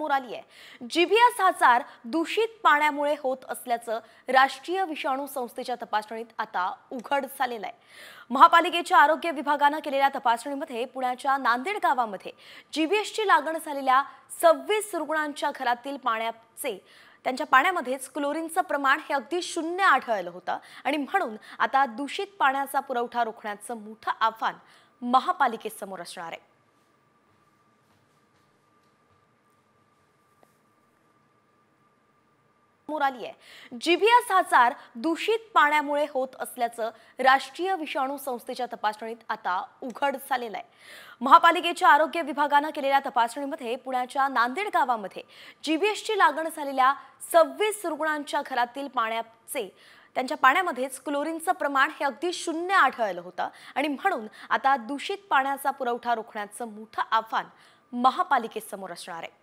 समोर आली आहे। जीबीएस आजार दूषित पाण्यामुळे होत असल्याचं राष्ट्रीय विषाणू संस्थेच्या तपासणीत आता उघड झालेलं आहे। महापालिकेच्या आरोग्य विभागाने केलेल्या तपासणीमध्ये पुण्याच्या नांदेड गावामध्ये जीबीएसची लागण झालेल्या 26 रुग्णांच्या घरातील त्यांच्या पाण्यामध्येच क्लोरीनचं प्रमाण हे अगदी शून्य आढळलं होतं आणि म्हणून आता दूषित पाण्याचा पुरवठा रोखण्याचं मोठं आव्हान महापालिकेसमोर असणार आहे। जीबीएस आजार दूषित पाण्यामुळे होत असल्याचं राष्ट्रीय विषाणू संस्थेच्या तपासणीत आता उघड झालेलं आहे। महापालिकेच्या आरोग्य विभागाने केलेल्या तपासणीमध्ये पुण्याच्या नांदेड गावामध्ये जीबीएसची लागण झालेल्या 26 रुग्णांच्या घरातील त्यांच्या पाण्यामध्येच क्लोरीनचं प्रमाण हे अगदी शून्य आढळलं होतं आणि म्हणून आता दूषित पाण्याचा पुरवठा रोखण्याचं मोठं आव्हान महापालिकेसमोर असणार आहे।